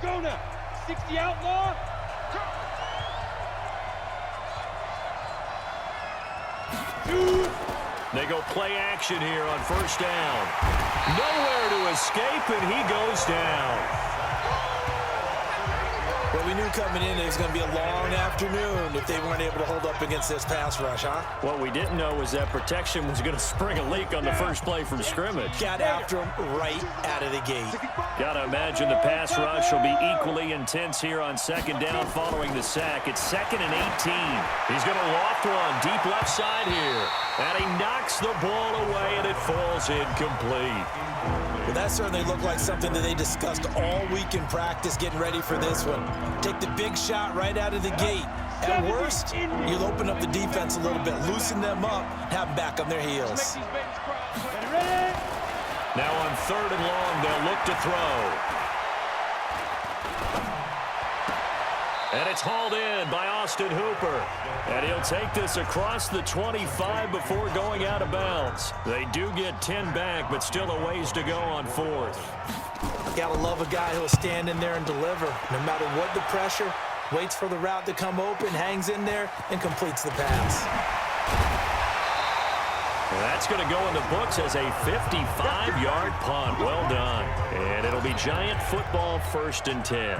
Go now. 60 outlaw. They go play action here on first down. Nowhere to escape, and he goes down. Well, we knew coming in it was going to be a long afternoon if they weren't able to hold up against this pass rush, huh? What we didn't know was that protection was going to spring a leak on the first play from scrimmage. Got after him right out of the gate. Got to imagine the pass rush will be equally intense here on second down following the sack. It's 2nd and 18. He's going to loft one deep left side here. And he knocks the ball away, and it falls incomplete. Well, that certainly looked like something that they discussed all week in practice getting ready for this one. Take the big shot right out of the gate. At worst, you'll open up the defense a little bit, loosen them up, have them back on their heels. Now on 3rd and long, they'll look to throw. And it's hauled in by Austin Hooper. And he'll take this across the 25 before going out of bounds. They do get 10 back, but still a ways to go on 4th. Gotta love a guy who'll stand in there and deliver. No matter what the pressure, waits for the route to come open, hangs in there, and completes the pass. That's going to go in the books as a 55-yard punt. Well done. And it'll be Giant football 1st and 10.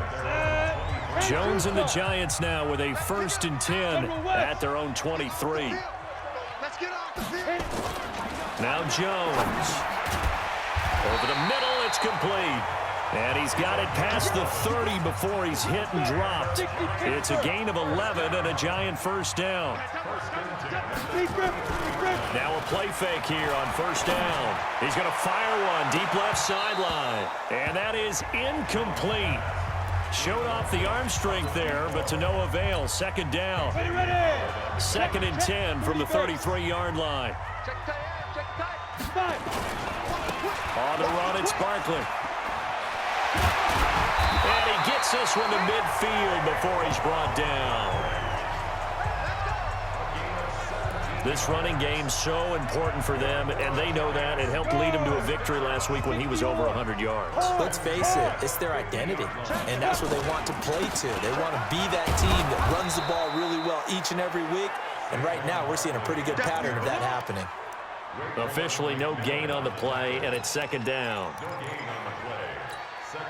Jones and the Giants now with a 1st and 10 at their own 23. Now Jones. Over the middle, it's complete. And he's got it past the 30 before he's hit and dropped. It's a gain of 11 and a Giant first down. Now a play fake here on first down. He's going to fire one deep left sideline. And that is incomplete. Showed off the arm strength there, but to no avail. 2nd down. 2nd and 10 from the 33-yard line. On the run, it's Barkley. And he gets this one to midfield before he's brought down. This running game's so important for them, and they know that. It helped lead them to a victory last week when he was over 100 yards. Let's face it, it's their identity, and that's what they want to play to. They want to be that team that runs the ball really well each and every week, and right now we're seeing a pretty good pattern of that happening. Officially no gain on the play, and it's 2nd down.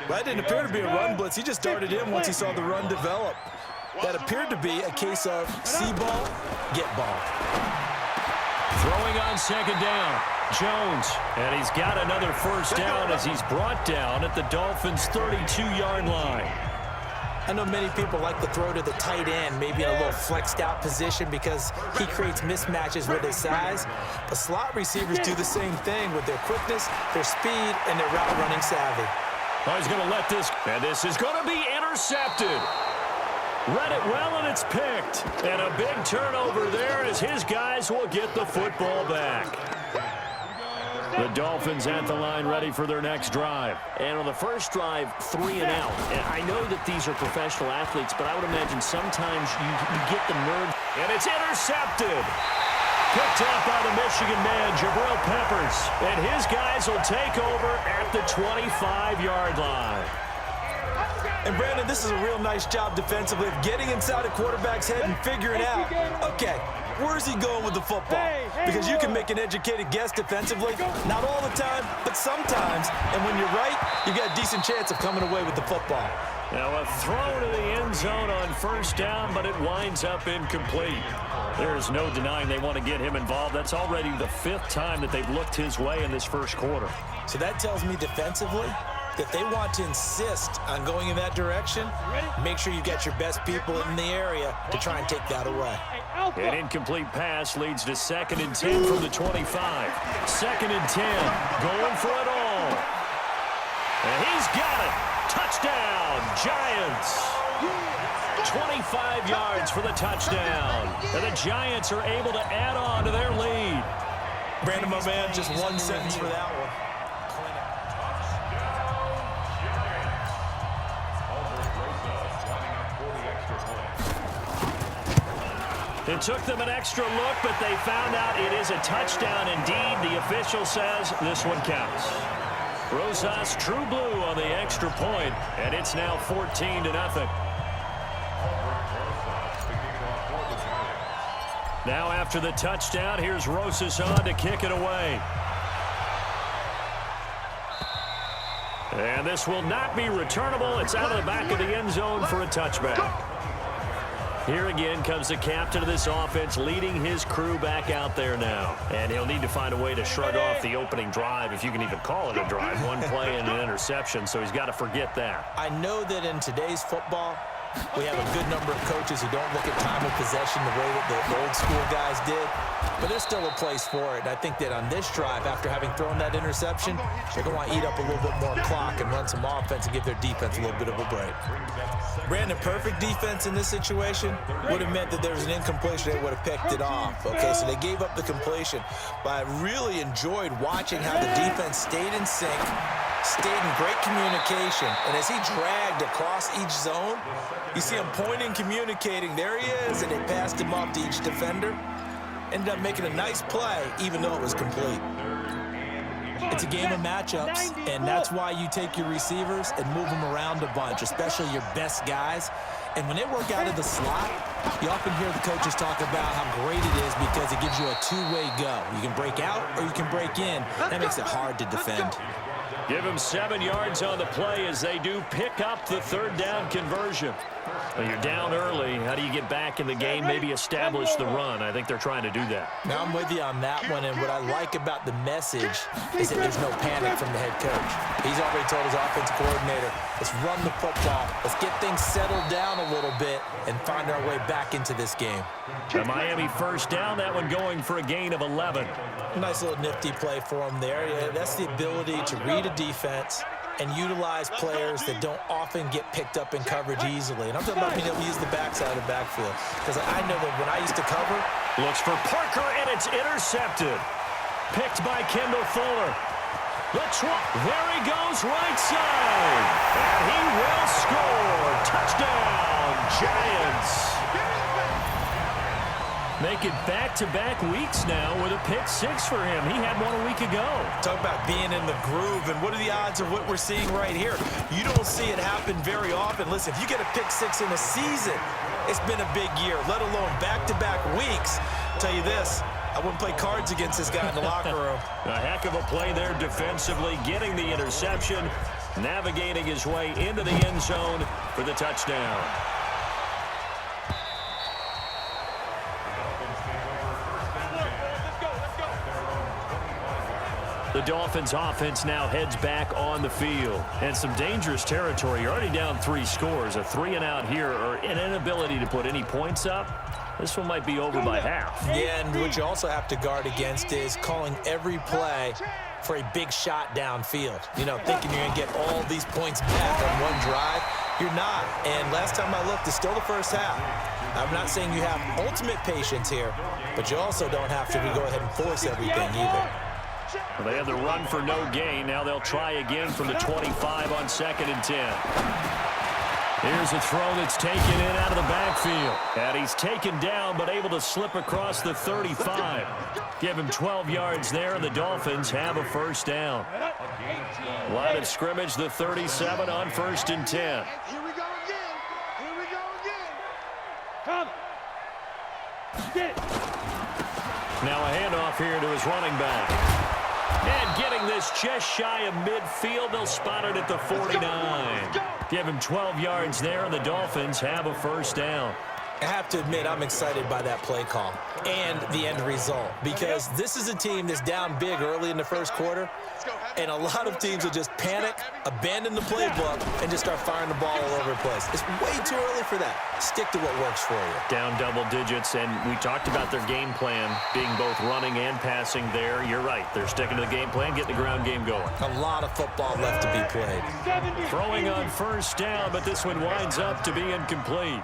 Well, that didn't appear to be a run blitz. He just darted in once he saw the run develop. That appeared to be a case of see ball, get ball. Throwing on 2nd down, Jones. And he's got another first down as he's brought down at the Dolphins' 32-yard line. I know many people like to throw to the tight end, maybe in a little flexed out position because he creates mismatches with his size. But slot receivers do the same thing with their quickness, their speed, and their route running savvy. Oh, he's going to let this, and this is going to be intercepted. Read it well, and it's picked. And a big turnover there as his guys will get the football back. The Dolphins at the line ready for their next drive. And on the first drive, 3 and out. And I know that these are professional athletes, but I would imagine sometimes you get the nerve. And it's intercepted. Picked up by the Michigan man, Jabril Peppers. And his guys will take over at the 25-yard line. And, Brandon, this is a real nice job defensively of getting inside a quarterback's head and figuring out, okay, where's he going with the football? Because you can make an educated guess defensively. Not all the time, but sometimes. And when you're right, you've got a decent chance of coming away with the football. Now a throw to the end zone on first down, but it winds up incomplete. There's no denying they want to get him involved. That's already the 5th time that they've looked his way in this first quarter. So that tells me defensively that they want to insist on going in that direction. Make sure you get your best people in the area to try and take that away. An incomplete pass leads to 2nd and 10 from the 25. 2nd and 10, going for it all. And he's got it. Touchdown, Giants. 25 yards for the touchdown. And the Giants are able to add on to their lead. Brandon, my man, just one sentence for that one. It took them an extra look, but they found out it is a touchdown indeed. The official says this one counts. Rosas True Blue on the extra point, and it's now 14-0. Now after the touchdown, here's Rosas on to kick it away. And this will not be returnable. It's out of the back of the end zone for a touchback. Here again comes the captain of this offense, leading his crew back out there now. And he'll need to find a way to shrug off the opening drive, if you can even call it a drive. One play and an interception, so he's got to forget that. I know that in today's football, we have a good number of coaches who don't look at time of possession the way that the old school guys did. But there's still a place for it. And I think that on this drive, after having thrown that interception, they're going to want to eat up a little bit more clock and run some offense and give their defense a little bit of a break. Brandon, perfect defense in this situation would have meant that there was an incompletion. They would have picked it off. Okay, so they gave up the completion. But I really enjoyed watching how the defense stayed in sync, stayed in great communication. And as he dragged across each zone, you see him pointing, communicating. There he is, and they passed him off to each defender. Ended up making a nice play, even though it was complete. It's a game of matchups, and that's why you take your receivers and move them around a bunch, especially your best guys. And when they work out of the slot, you often hear the coaches talk about how great it is because it gives you a two-way go. You can break out or you can break in. That makes it hard to defend. Give him 7 yards on the play as they do pick up the third down conversion. Well, you're down early. How do you get back in the game, maybe establish the run? I think they're trying to do that. Now I'm with you on that one, and what I like about the message is that there's no panic from the head coach. He's already told his offensive coordinator, let's run the football, let's get things settled down a little bit and find our way back into this game. The Miami first down, that one going for a gain of 11. Nice little nifty play for him there. Yeah, that's the ability to read a defense and utilize players that don't often get picked up in coverage easily. And I'm talking about being able to use the backside of the backfield. Because I know that when I used to cover. Looks for Parker, and it's intercepted. Picked by Kendall Fuller. There he goes, right side. And he will score. Touchdown, Giants. Make it back-to-back weeks now with a pick 6 for him. He had one a week ago. Talk about being in the groove, and what are the odds of what we're seeing right here? You don't see it happen very often. Listen, if you get a pick 6 in a season, it's been a big year, let alone back-to-back weeks. I'll tell you this, I wouldn't play cards against this guy in the locker room. A heck of a play there defensively, getting the interception, navigating his way into the end zone for the touchdown. The Dolphins offense now heads back on the field. And some dangerous territory. You're already down 3 scores. A 3-and-out here, or an inability to put any points up. This one might be over by half. Yeah, and what you also have to guard against is calling every play for a big shot downfield. You know, thinking you're going to get all these points back on one drive. You're not. And last time I looked, it's still the first half. I'm not saying you have ultimate patience here, but you also don't have to go ahead and force everything either. Well, they have the run for no gain. Now they'll try again from the 25 on 2nd and 10. Here's a throw that's taken in out of the backfield. And he's taken down but able to slip across the 35. Give him 12 yards there, and the Dolphins have a first down. Line of scrimmage, the 37 on 1st and 10. Here we go again. Here we go again. Come. Get it. Now a handoff here to his running back. And getting this just shy of midfield, they'll spot it at the 49. Give him 12 yards there, and the Dolphins have a first down. I have to admit, I'm excited by that play call and the end result, because this is a team that's down big early in the first quarter, and a lot of teams will just panic, abandon the playbook, and just start firing the ball all over the place. It's way too early for that. Stick to what works for you. Down double digits, and we talked about their game plan being both running and passing there. You're right. They're sticking to the game plan, getting the ground game going. A lot of football left to be played. Throwing on first down, but this one winds up to be incomplete.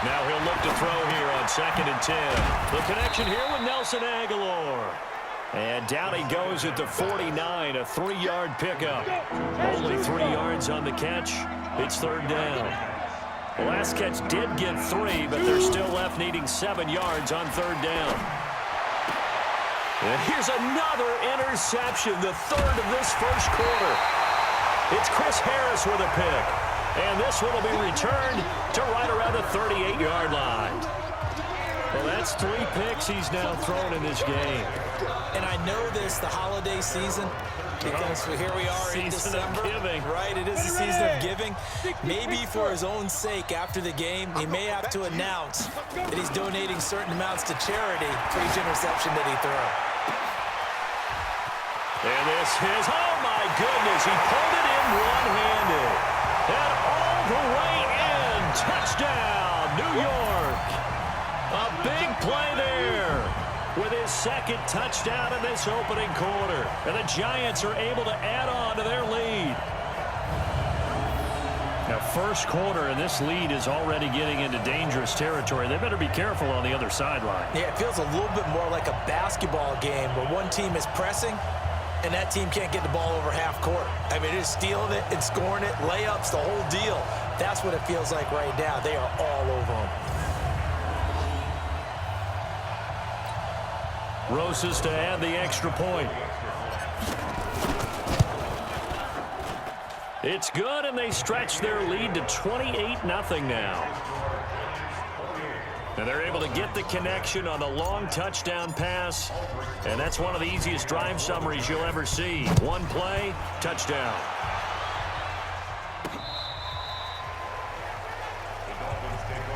Now he'll look to throw here on 2nd and 10. The connection here with Nelson Aguilar. And down he goes at the 49, a 3-yard pickup. Only 3 yards on the catch. It's 3rd down. The last catch did get 3, but they're still left needing 7 yards on 3rd down. And here's another interception, the 3rd of this first quarter. It's Chris Harris with a pick. And this one will be returned to right around the 38-yard line. Well, that's 3 picks he's now thrown in this game. And I know this, the holiday season, because here we are in December. Giving. Right, it is the season of giving. Maybe for his own sake after the game, he may have to announce that he's donating certain amounts to charity for each interception that he throws. And this is, oh my goodness, he pulled it in one-handed. And all the way in, touchdown, New York. A big play there with his 2nd touchdown in this opening quarter. And the Giants are able to add on to their lead. Now, first quarter, and this lead is already getting into dangerous territory. They better be careful on the other sideline. Yeah, it feels a little bit more like a basketball game where one team is pressing and that team can't get the ball over half court. I mean, they're stealing it and scoring it, layups, the whole deal. That's what it feels like right now. They are all over them. Rosas to add the extra point. It's good, and they stretch their lead to 28-0 now. And they're able to get the connection on the long touchdown pass. And that's one of the easiest drive summaries you'll ever see. One play, touchdown.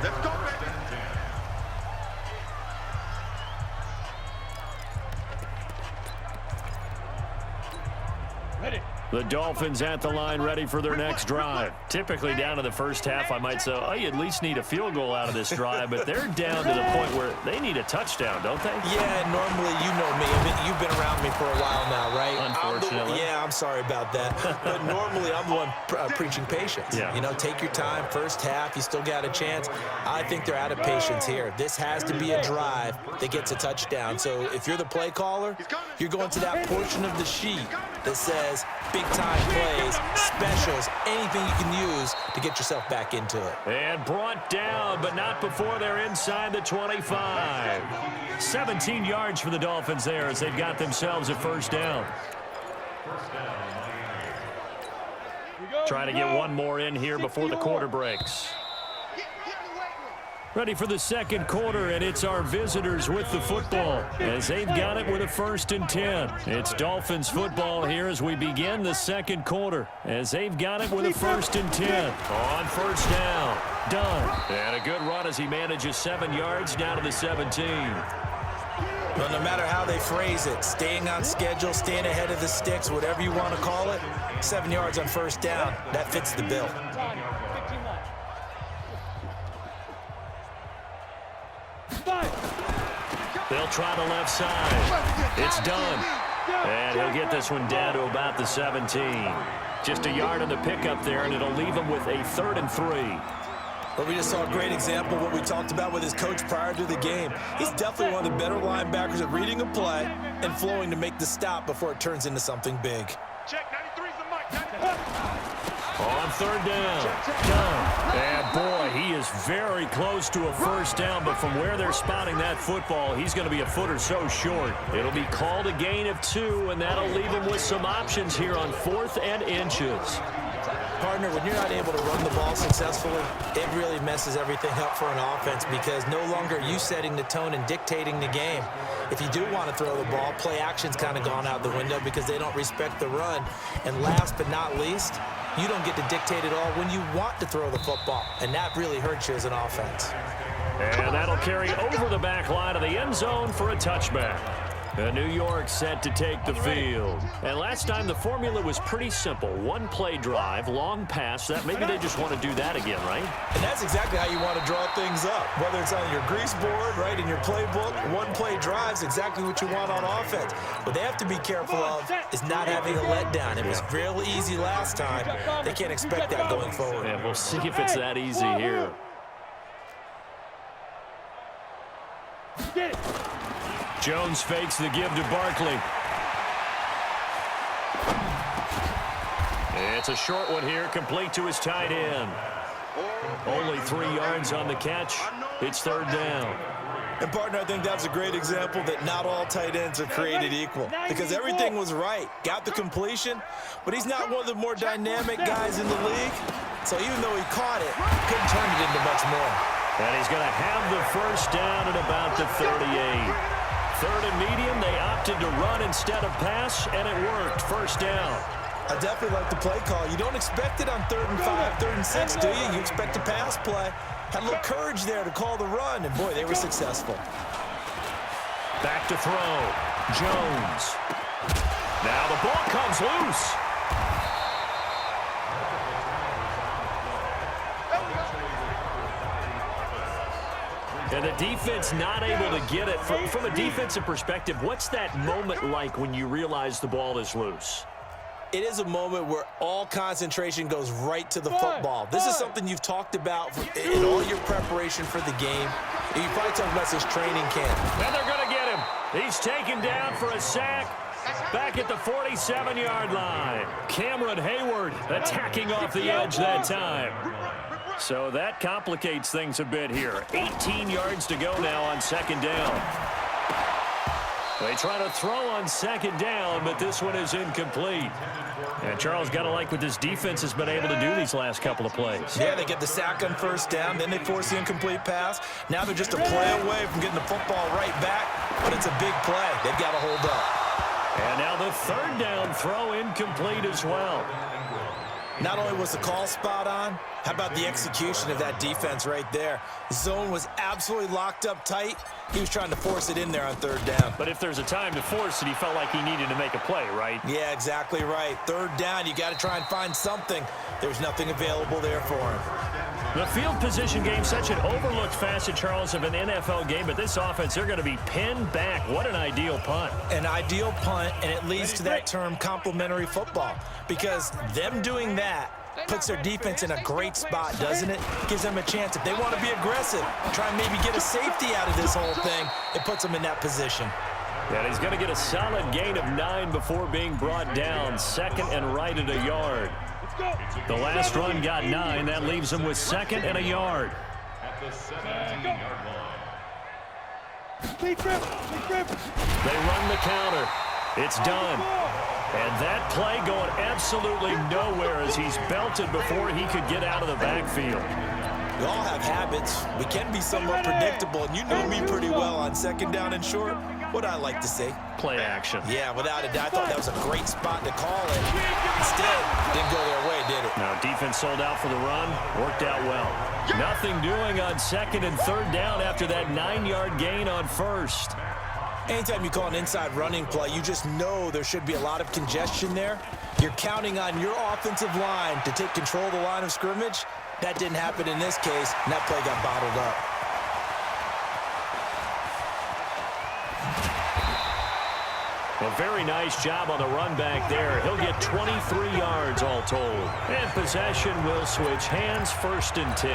Let's go, baby. Ready. The Dolphins at the line ready for their next drive. Typically down to the first half, I might say, oh, you at least need a field goal out of this drive, but they're down to the point where they need a touchdown, don't they? Yeah, normally, you know me. I mean, you've been around me for a while now, right? Unfortunately. I'm sorry about that. But normally, I'm the one preaching patience. Yeah. You know, take your time, first half, you still got a chance. I think they're out of patience here. This has to be a drive that gets a touchdown. So if you're the play caller, you're going to that portion of the sheet that says big-time plays, specials, anything you can use to get yourself back into it. And brought down, but not before they're inside the 25. 17 yards for the Dolphins there as they've got themselves a first down. Trying to get one more in here before the quarter breaks. Ready for the second quarter, and it's our visitors with the football as they've got it with a 1st and 10. It's Dolphins football here as we begin the second quarter as they've got it with a 1st and 10. On first down, done. And a good run as he manages 7 yards down to the 17. Well, no matter how they phrase it, staying on schedule, staying ahead of the sticks, whatever you want to call it, 7 yards on first down, that fits the bill. They'll try the left side. It's done. And he'll get this one down to about the 17. Just a yard on the pickup there, and it'll leave him with a 3rd and 3. But we just saw a great example of what we talked about with his coach prior to the game. He's definitely one of the better linebackers at reading a play and flowing to make the stop before it turns into something big. Check 93's the mic. On 3rd down, done. And boy, he is very close to a first down, but from where they're spotting that football, he's going to be a foot or so short. It'll be called a gain of 2, and that'll leave him with some options here on 4th and inches. Partner, when you're not able to run the ball successfully, it really messes everything up for an offense because no longer are you setting the tone and dictating the game. If you do want to throw the ball, play action's kind of gone out the window because they don't respect the run. And last but not least, you don't get to dictate it all when you want to throw the football, and that really hurts you as an offense. And that'll carry over the back line of the end zone for a touchback. New York set to take the field. And last time the formula was pretty simple. One play drive, long pass. That maybe they just want to do that again, right? And that's exactly how you want to draw things up. Whether it's on your grease board, right, in your playbook, one play drive's exactly what you want on offense. What they have to be careful of is not having a letdown. It was real easy last time. They can't expect that going forward. And we'll see if it's that easy here. Jones fakes the give to Barkley. It's a short one here, complete to his tight end. Only 3 yards on the catch. It's third down. And, partner, I think that's a great example that not all tight ends are created equal because everything was right. Got the completion, but he's not one of the more dynamic guys in the league. So even though he caught it, couldn't turn it into much more. And he's going to have the first down at about the 38. Third and medium, they opted to run instead of pass, and it worked. First down. I definitely like the play call. You don't expect it on 3rd and 5, 3rd and 6, do you? You expect a pass play. Had a little courage there to call the run, and, boy, they were successful. Back to throw. Jones. Now the ball comes loose. And the defense not able to get it. From a defensive perspective, what's that moment like when you realize the ball is loose? It is a moment where all concentration goes right to the football. This is something you've talked about in all your preparation for the game. You probably talked about this training camp. And they're going to get him. He's taken down for a sack back at the 47-yard line. Cameron Hayward attacking off the edge that time. So that complicates things a bit here. 18 yards to go now on second down. They try to throw on second down, but this one is incomplete. And Charles, got to like what this defense has been able to do these last couple of plays. Yeah, they get the sack on first down, then they force the incomplete pass. Now they're just a play away from getting the football right back, but it's a big play. They've got to hold up. And now the third down throw incomplete as well. Not only was the call spot on, how about the execution of that defense right there? The zone was absolutely locked up tight. He was trying to force it in there on third down. But if there's a time to force it, he felt like he needed to make a play, right? Yeah, exactly right. Third down, you got to try and find something. There's nothing available there for him. The field position game, such an overlooked facet, Charles, of an NFL game, but this offense, they're going to be pinned back. What an ideal punt. An ideal punt, and it leads to that term complementary football, because them doing that puts their defense in a great spot, doesn't it? Gives them a chance. If they want to be aggressive, try and maybe get a safety out of this whole thing, it puts them in that position. And he's going to get a solid gain of 9 before being brought down. Second and right at a yard. The last run got 9. That leaves him with second and a yard. They run the counter. It's done. And that play going absolutely nowhere as he's belted before he could get out of the backfield. We all have habits. We can be somewhat predictable, and you know me pretty well on second down and short. What I like to say? Play action. Yeah, without a doubt. I thought that was a great spot to call it. Instead, didn't go their way, did it? Now, defense sold out for the run. Worked out well. Nothing doing on second and third down after that 9-yard gain on first. Anytime you call an inside running play, you just know there should be a lot of congestion there. You're counting on your offensive line to take control of the line of scrimmage. That didn't happen in this case, and that play got bottled up. A very nice job on the run back there. He'll get 23 yards all told. And possession will switch hands, 1st and 10.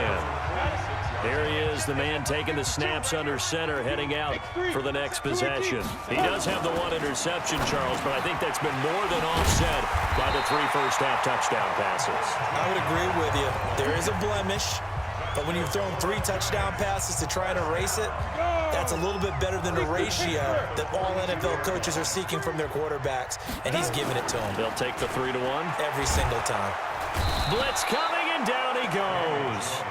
There he is, the man taking the snaps under center, heading out for the next possession. He does have the 1 interception, Charles, but I think that's been more than offset by the 3 first-half touchdown passes. I would agree with you. There is a blemish, but when you've thrown 3 touchdown passes to try and erase it, that's a little bit better than the ratio that all NFL coaches are seeking from their quarterbacks, and he's giving it to them. They'll take the 3-1. Every single time. Blitz coming, and down he goes.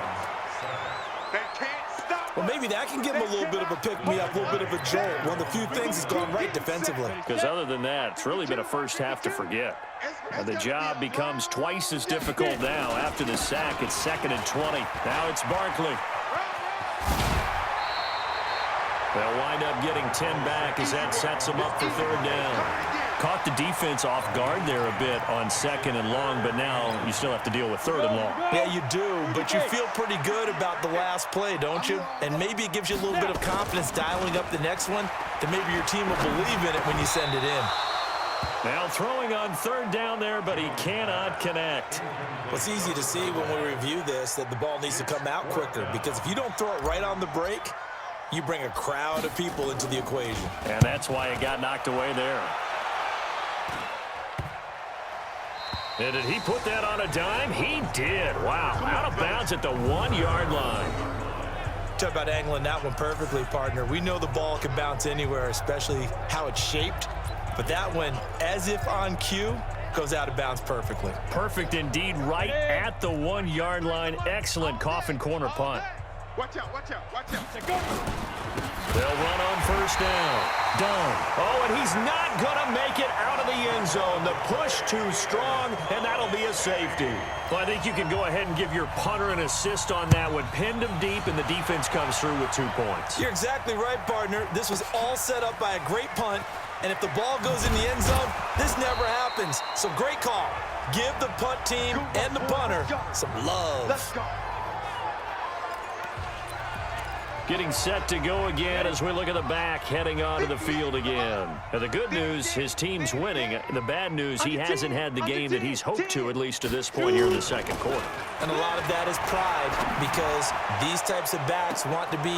Well, maybe that can give him a little bit of a pick-me-up, a little bit of a jolt. One of the few things that's gone right defensively. Because other than that, it's really been a first half to forget. And the job becomes twice as difficult now. After the sack, it's 2nd and 20. Now it's Barkley. They'll wind up getting 10 back as that sets them up for third down. Caught the defense off guard there a bit on 2nd and long, but now you still have to deal with 3rd and long. Yeah, you do, but you feel pretty good about the last play, don't you? And maybe it gives you a little bit of confidence dialing up the next one, that maybe your team will believe in it when you send it in. Now throwing on 3rd down there, but he cannot connect. Well, it's easy to see when we review this that the ball needs to come out quicker, because if you don't throw it right on the break, you bring a crowd of people into the equation. And that's why it got knocked away there. And did he put that on a dime? He did. Wow. Out of bounds at the 1-yard line. Talk about angling that one perfectly, partner. We know the ball can bounce anywhere, especially how it's shaped. But that one, as if on cue, goes out of bounds perfectly. Perfect indeed, right at the 1-yard line. Excellent coffin corner punt. Watch out, watch out, watch out. Go. They'll run on first down. Done. Oh, and he's not going to make it out of the end zone. The push too strong, and that'll be a safety. Well, I think you can go ahead and give your punter an assist on that one. Pinned him deep, and the defense comes through with 2 points. You're exactly right, partner. This was all set up by a great punt, and if the ball goes in the end zone, this never happens. So great call. Give the punt team and the punter some love. Let's go. Getting set to go again as we look at the back, heading onto the field again. Now, the good news, his team's winning. The bad news, he hasn't had the game that he's hoped to, at least to this point here in the second quarter. And a lot of that is pride, because these types of backs want to be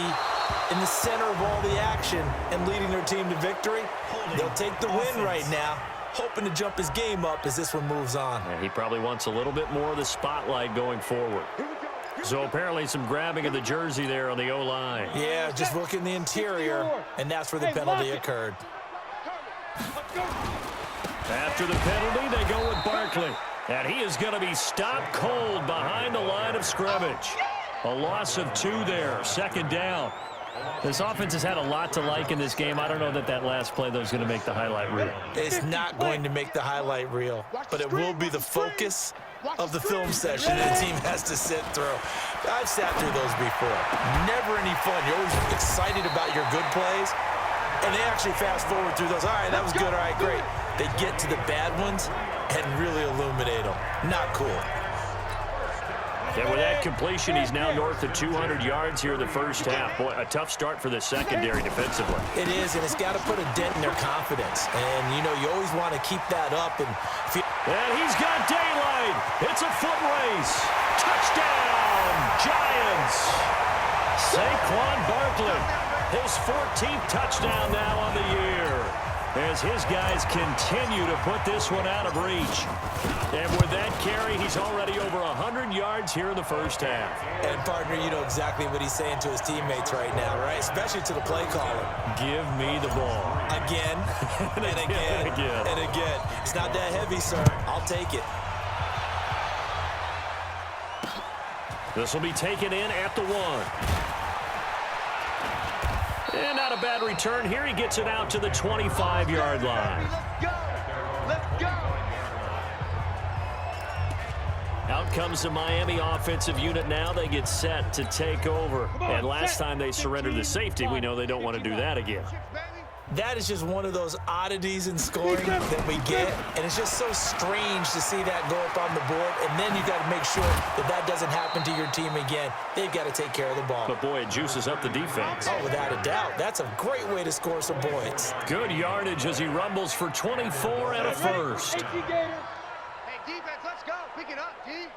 in the center of all the action and leading their team to victory. They'll take the win right now, hoping to jump his game up as this one moves on. And he probably wants a little bit more of the spotlight going forward. So apparently some grabbing of the jersey there on the O-line. Yeah, just look in the interior, and that's where the penalty occurred. After the penalty, they go with Barkley. And he is going to be stopped cold behind the line of scrimmage. A loss of 2 there, second down. This offense has had a lot to like in this game. I don't know that last play, though, is going to make the highlight reel. It's not going to make the highlight reel, but it will be the focus of the film session that the team has to sit through. I've sat through those before. Never any fun. You're always excited about your good plays, and they actually fast forward through those. All right, that was good. All right, great. They get to the bad ones and really illuminate them. Not cool. And with that completion, he's now north of 200 yards here in the first half. Boy, a tough start for the secondary defensively. It is, and it's got to put a dent in their confidence. And, you know, you always want to keep that up. And he's got daylight. It's a foot race. Touchdown, Giants. Saquon Barkley, his 14th touchdown now on the year, as his guys continue to put this one out of reach. And with that carry, he's already over 100 yards here in the first half. And, partner, you know exactly what he's saying to his teammates right now, right? Especially to the play caller. Give me the ball. Again, and again, and again. It's not that heavy, sir. I'll take it. This will be taken in at the 1. And not a bad return here. He gets it out to the 25-yard line. Let's go. Let's go. Out comes the Miami offensive unit now. They get set to take over. And last time they surrendered the safety, we know they don't want to do that again. That is just one of those oddities in scoring that we get, and it's just so strange to see that go up on the board, and then you got to make sure that doesn't happen to your team again. They've got to take care of the ball. But, boy, it juices up the defense. Oh, without a doubt. That's a great way to score some points. Good yardage as he rumbles for 24 and a first. Hey, defense, let's go. Pick it up, D.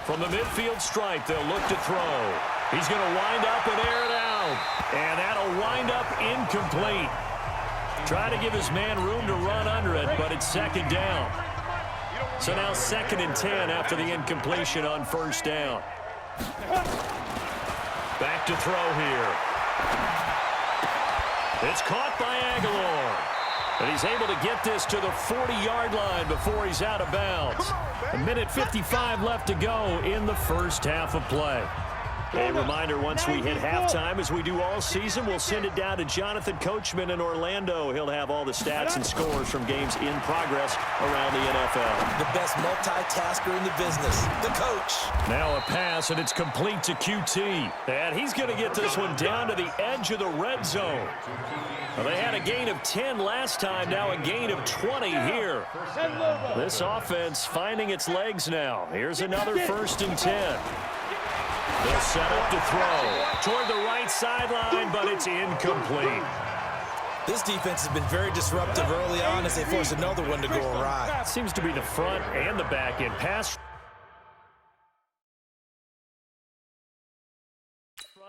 From the midfield stripe, they'll look to throw. He's going to wind up and air it out. And that'll wind up incomplete. Try to give his man room to run under it, but it's second down. So now 2nd and 10 after the incompletion on first down. Back to throw here. It's caught by Aguilar. And he's able to get this to the 40-yard line before he's out of bounds. 1:55 left to go in the first half of play. A reminder, once we hit halftime, as we do all season, we'll send it down to Jonathan Coachman in Orlando. He'll have all the stats and scores from games in progress around the NFL. The best multitasker in the business, the coach. Now a pass, and it's complete to QT. And he's going to get this one down to the edge of the red zone. Well, they had a gain of 10 last time, now a gain of 20 here. This offense finding its legs now. Here's another 1st and 10. They'll set up to throw toward the right sideline, but it's incomplete. This defense has been very disruptive early on as they force another one to go awry. Seems to be the front and the back end pass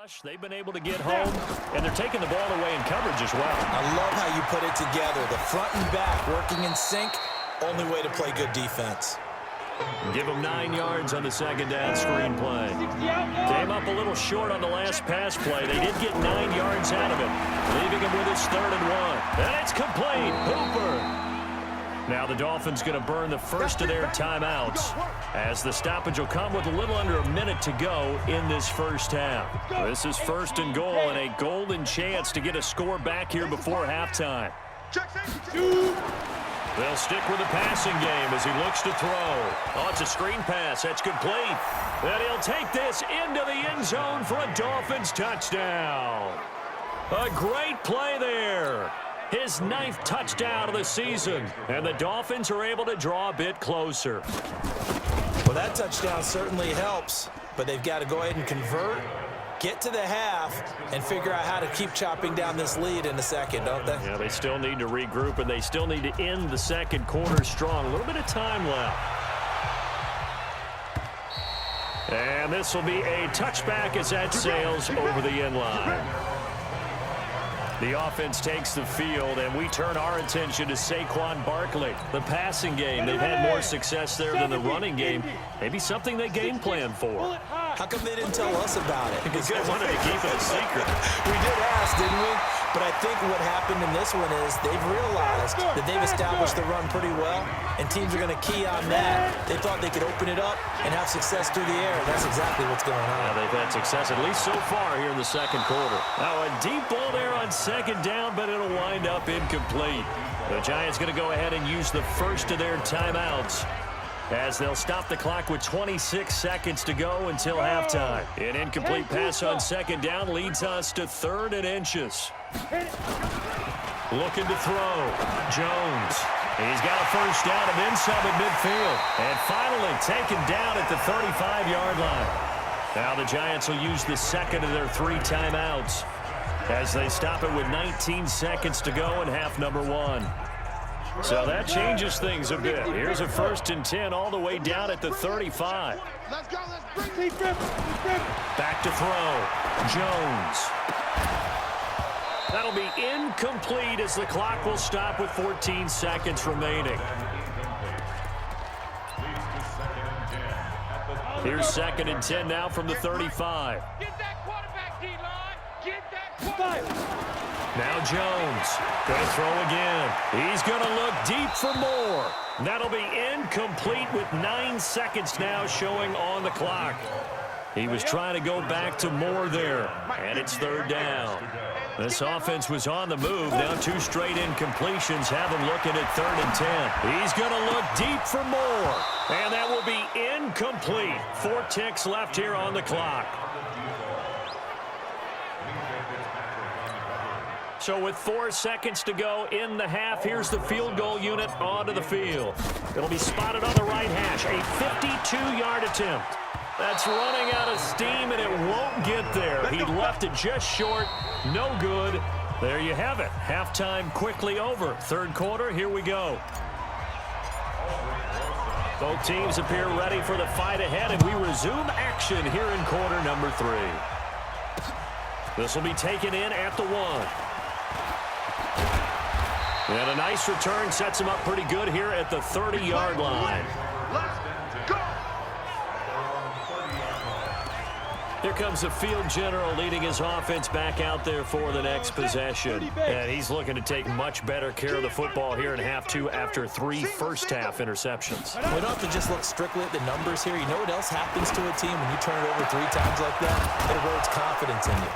rush. They've been able to get home, and they're taking the ball away in coverage as well. I love how you put it together. The front and back working in sync. Only way to play good defense. Give him 9 yards on the second down screen play. Came up a little short on the last pass play. They did get 9 yards out of it, leaving him with his 3rd and 1. And it's complete. Hooper. Now the Dolphins going to burn the first of their timeouts as the stoppage will come with a little under a minute to go in this first half. This is 1st and goal and a golden chance to get a score back here before halftime. They'll stick with the passing game as he looks to throw. Oh, it's a screen pass. That's complete. And he'll take this into the end zone for a Dolphins touchdown. A great play there. His 9th touchdown of the season. And the Dolphins are able to draw a bit closer. Well, that touchdown certainly helps, but they've got to go ahead and convert, get to the half, and figure out how to keep chopping down this lead in the second, don't they? Yeah, they still need to regroup, and they still need to end the second quarter strong. A little bit of time left. And this will be a touchback as that sails over the end line. The offense takes the field, and we turn our attention to Saquon Barkley. The passing game, they've had more success there than the running game. Maybe something they game plan for. How come they didn't tell us about it? Because they wanted to keep it a secret. We did ask, didn't we? But I think what happened in this one is they've realized that they've established the run pretty well, and teams are going to key on that. They thought they could open it up and have success through the air. That's exactly what's going on. Yeah, they've had success, at least so far here in the second quarter. Now a deep ball there on second down, but it'll wind up incomplete. The Giants going to go ahead and use the first of their timeouts as they'll stop the clock with 26 seconds to go until halftime. An incomplete pass on second down leads us to 3rd and inches. Looking to throw. Jones. He's got a first down and then some at midfield. And finally taken down at the 35-yard line. Now the Giants will use the second of their 3 timeouts as they stop it with 19 seconds to go in half number 1. So that changes things a bit. Here's a 1st and 10 all the way down at the 35. Let's go. Let's bring it. Back to throw. Jones. That'll be incomplete as the clock will stop with 14 seconds remaining. Here's 2nd and 10 now from the 35. Get that quarterback, D-line. Get that quarterback. Now Jones going to throw again. He's going to look deep for more. That'll be incomplete with 9 seconds now showing on the clock. He was trying to go back to more there, and it's 3rd down. This offense was on the move. Now 2 straight incompletions have him looking at 3rd and 10. He's going to look deep for more, and that will be incomplete. 4 ticks left here on the clock. So with 4 seconds to go in the half, here's the field goal unit onto the field. It'll be spotted on the right hash, a 52-yard attempt. That's running out of steam, and it won't get there. He left it just short. No good. There you have it. Halftime quickly over. 3rd quarter, here we go. Both teams appear ready for the fight ahead, and we resume action here in quarter number 3. This will be taken in at the 1. And a nice return sets him up pretty good here at the 30-yard line. Let's go. Here comes the field general leading his offense back out there for the next possession. And he's looking to take much better care of the football here in half 2 after 3 first-half interceptions. We don't have to just look strictly at the numbers here. You know what else happens to a team when you turn it over 3 times like that? It erodes confidence in you.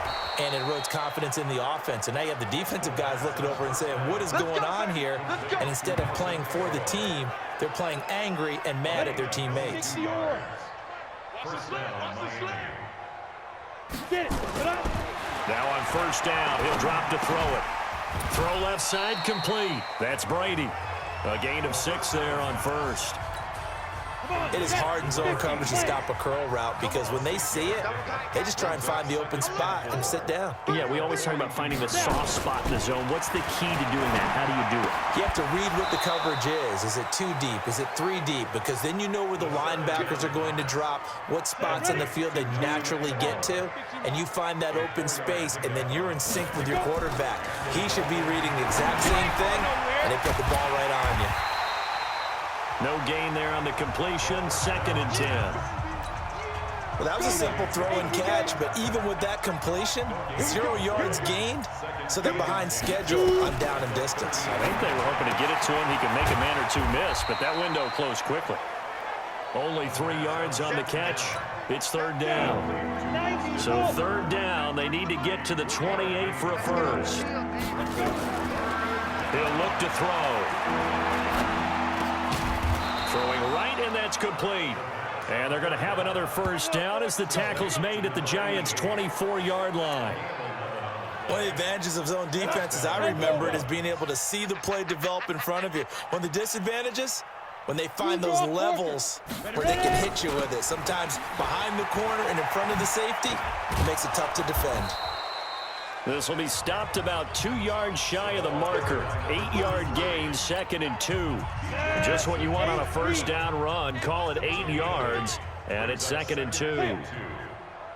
And it erodes confidence in the offense. And now you have the defensive guys looking over and saying, what is going on here? And instead of playing for the team, they're playing angry and mad at their teammates. Now on first down, he'll drop to throw it. Throw left side complete. That's Brady. A gain of 6 there on first. It is hard in zone coverage to stop a curl route because when they see it, they just try and find the open spot and sit down. Yeah, we always talk about finding the soft spot in the zone. What's the key to doing that? How do you do it? You have to read what the coverage is. Is it 2 deep? Is it 3 deep? Because then you know where the linebackers are going to drop, what spots in the field they naturally get to, and you find that open space, and then you're in sync with your quarterback. He should be reading the exact same thing, and they put the ball right on you. No gain there on the completion. 2nd and 10. Well, that was a simple throw and catch, but even with that completion, 0 yards gained, so they're behind schedule on down and distance. I think they were hoping to get it to him. He could make a man or two miss, but that window closed quickly. Only 3 yards on the catch. It's 3rd down. So 3rd down, they need to get to the 28 for a first. He'll look to throw. Throwing right, and that's complete. And they're going to have another first down as the tackle's made at the Giants' 24-yard line. One of the advantages of zone defense, as I remember it, is being able to see the play develop in front of you. One of the disadvantages, when they find those levels where they can hit you with it. Sometimes behind the corner and in front of the safety, it makes it tough to defend. This will be stopped about 2 yards shy of the marker. 8-yard gain, 2nd and 2. Just what you want on a first down run. Call it 8 yards, and it's 2nd and 2.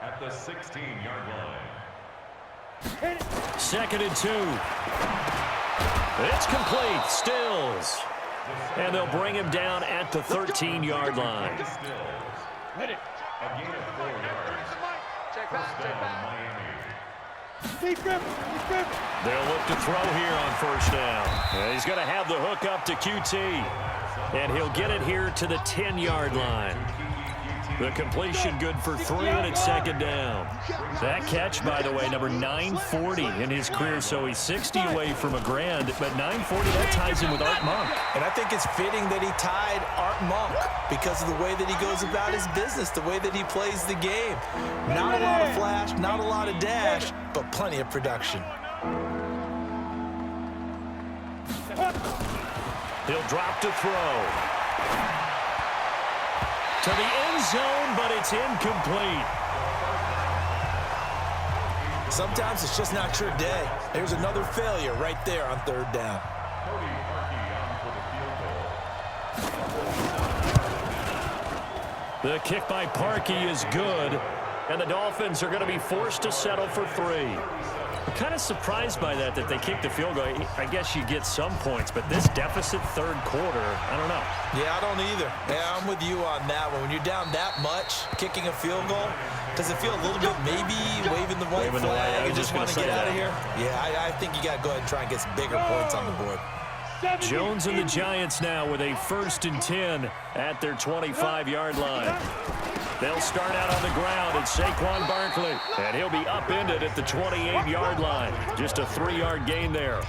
At the 16-yard line. 2nd and 2. It's complete. Stills. And they'll bring him down at the 13-yard line. A gain of 4 yards. First down, Miami. They'll look to throw here on first down. And he's going to have the hook up to QT. And he'll get it here to the 10-yard line. The completion good for 3, and it's 2nd down. That catch, by the way, number 940 in his career, so he's 60 away from a grand, but 940, that ties him with Art Monk. And I think it's fitting that he tied Art Monk because of the way that he goes about his business, the way that he plays the game. Not a lot of flash, not a lot of dash, but plenty of production. He'll drop to throw. To the end zone, but it's incomplete. Sometimes it's just not your day. There's another failure right there on 3rd down. The kick by Parkey is good, and the Dolphins are going to be forced to settle for 3. I'm kind of surprised by that they kicked the field goal. I guess you get some points, but this deficit 3rd quarter, I don't know. Yeah, I don't either. Yeah, I'm with you on that one. When you're down that much, kicking a field goal, does it feel a little bit maybe waving the white flag and just want to get out of here? Yeah, I think you got to go ahead and try and get some bigger points on the board. Jones and the Giants now with a 1st and 10 at their 25-yard line. They'll start out on the ground at Saquon Barkley, and he'll be upended at the 28-yard line. Just a 3-yard gain there.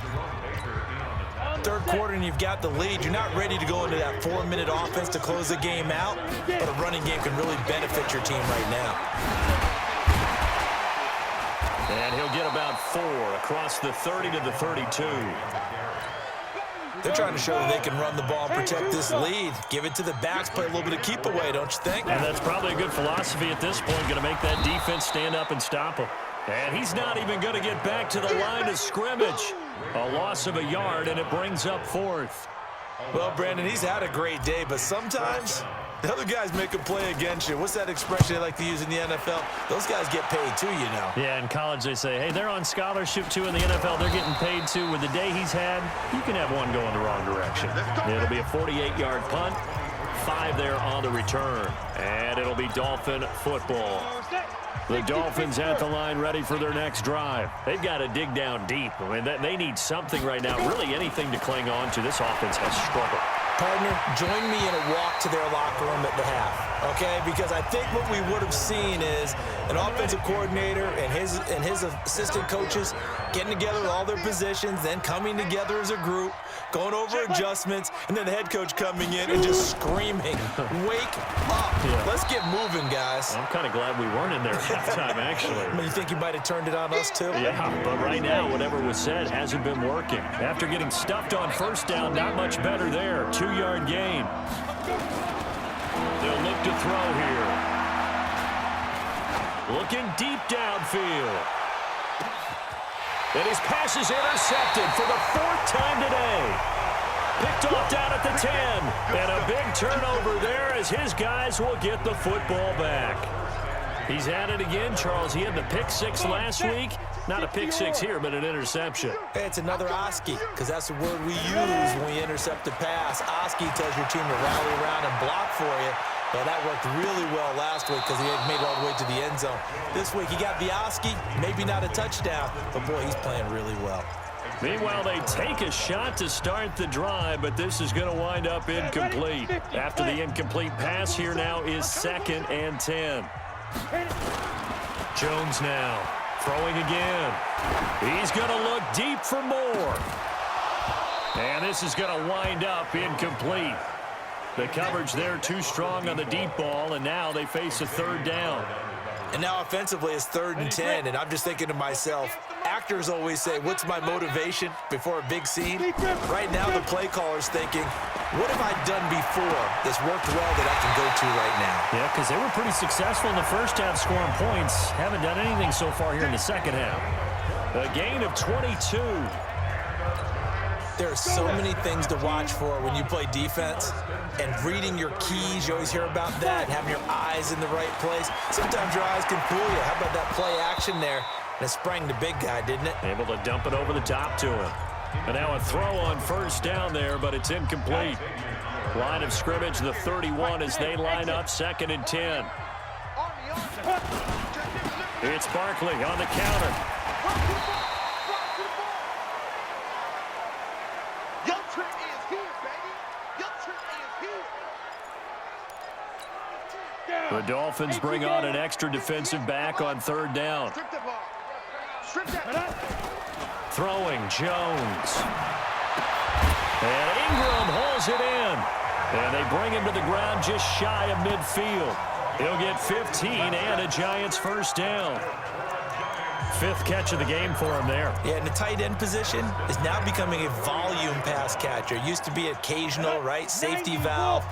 3rd quarter and you've got the lead. You're not ready to go into that 4-minute offense to close the game out, but a running game can really benefit your team right now. And he'll get about 4 across the 30 to the 32. They're trying to show that they can run the ball and protect this lead. Give it to the backs, play a little bit of keep away, don't you think? And that's probably a good philosophy at this point, going to make that defense stand up and stop him. And he's not even going to get back to the line of scrimmage. A loss of a yard, and it brings up 4th. Well, Brandon, he's had a great day, but sometimes the other guys make a play against you. What's that expression they like to use in the NFL? Those guys get paid too, you know. Yeah, in college they say, hey, they're on scholarship too. In the NFL, they're getting paid too. With the day he's had, you can have one go in the wrong direction. It'll be a 48-yard punt, 5 there on the return. And it'll be Dolphin football. The Dolphins at the line ready for their next drive. They've got to dig down deep. I mean, they need something right now, really anything to cling on to. This offense has struggled. Partner, join me in a walk to their locker room at the half, okay? Because I think what we would have seen is an offensive coordinator and his assistant coaches getting together with all their positions, then coming together as a group, going over adjustments, and then the head coach coming in and just screaming, wake up. Yeah. Let's get moving, guys. I'm kind of glad we weren't in there at halftime, actually. I mean, you think you might have turned it on us, too? Yeah, but right now, whatever was said hasn't been working. After getting stuffed on first down, not much better there. 2-yard gain. They'll look to throw here. Looking deep downfield. And his pass is intercepted for the 4th time today. Picked off down at the 10. And a big turnover there as his guys will get the football back. He's at it again, Charles. He had the pick 6 last week. Not a pick six here, but an interception. Hey, it's another Oski, because that's the word we use when we intercept a pass. Oski tells your team to rally around and block for you. Well, that worked really well last week because he had made it all the way to the end zone. This week, he got the Oski, maybe not a touchdown, but boy, he's playing really well. Meanwhile, they take a shot to start the drive, but this is going to wind up incomplete. After the incomplete pass, here now is 2nd and 10. Jones now throwing again. He's going to look deep for more. And this is going to wind up incomplete. The coverage there too strong on the deep ball, and now they face a 3rd down. And now offensively it's 3rd and 10, and I'm just thinking to myself, actors always say, what's my motivation before a big scene? Right now the play caller's thinking, what have I done before that's worked well that I can go to right now? Yeah, because they were pretty successful in the first half scoring points. Haven't done anything so far here in the second half. A gain of 22. There are so many things to watch for when you play defense, and reading your keys, you always hear about that, and having your eyes in the right place. Sometimes your eyes can fool you. How about that play action there? And it sprang the big guy, didn't it? Able to dump it over the top to him. And now a throw on 1st down there, but it's incomplete. Line of scrimmage, the 31 as they line up 2nd and 10. It's Barkley on the counter. The Dolphins bring on an extra defensive back on 3rd down. Throwing Jones. And Ingram hauls it in. And they bring him to the ground just shy of midfield. He'll get 15 and a Giants 1st down. 5th catch of the game for him there. Yeah, and the tight end position is now becoming a volume pass catcher. It used to be occasional, right? Safety valve.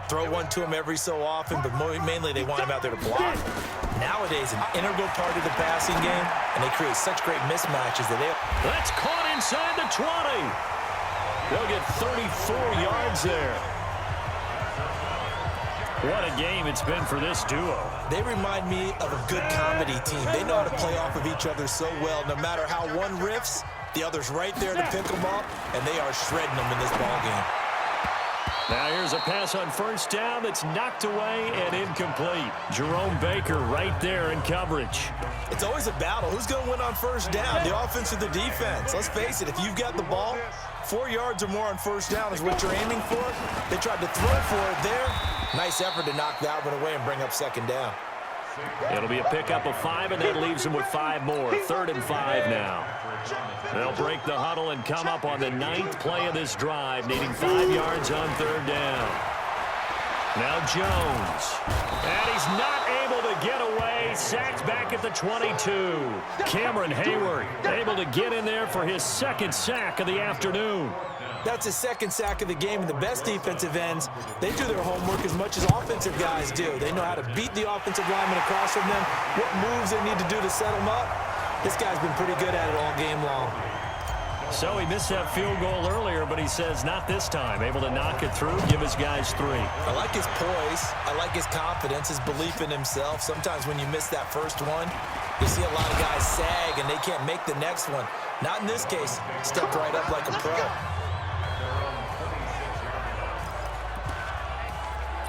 Throw one to him every so often, but mainly they want him out there to block. Nowadays, an integral part of the passing game, and they create such great mismatches that That's caught inside the 20. They'll get 34 yards there. What a game it's been for this duo. They remind me of a good comedy team. They know how to play off of each other so well. No matter how one riffs, the other's right there to pick them up, and they are shredding them in this ball game. Now here's a pass on 1st down that's knocked away and incomplete. Jerome Baker right there in coverage. It's always a battle. Who's going to win on 1st down, the offense or the defense? Let's face it, if you've got the ball, 4 yards or more on 1st down is what you're aiming for. They tried to throw for it there. Nice effort to knock that one away and bring up 2nd down. It'll be a pickup of 5, and that leaves them with 5 more. 3rd and 5 now. They'll break the huddle and come up on the 9th play of this drive, needing 5 yards on 3rd down. Now Jones. And he's not able to get away. Sacked back at the 22. Cameron Hayward able to get in there for his 2nd sack of the afternoon. That's his 2nd sack of the game, and the best defensive ends, they do their homework as much as offensive guys do. They know how to beat the offensive lineman across from them, what moves they need to do to set them up. This guy's been pretty good at it all game long. So he missed that field goal earlier, but he says not this time. Able to knock it through, give his guys 3. I like his poise. I like his confidence, his belief in himself. Sometimes when you miss that first one, you see a lot of guys sag, and they can't make the next one. Not in this case. Stepped right up like a pro.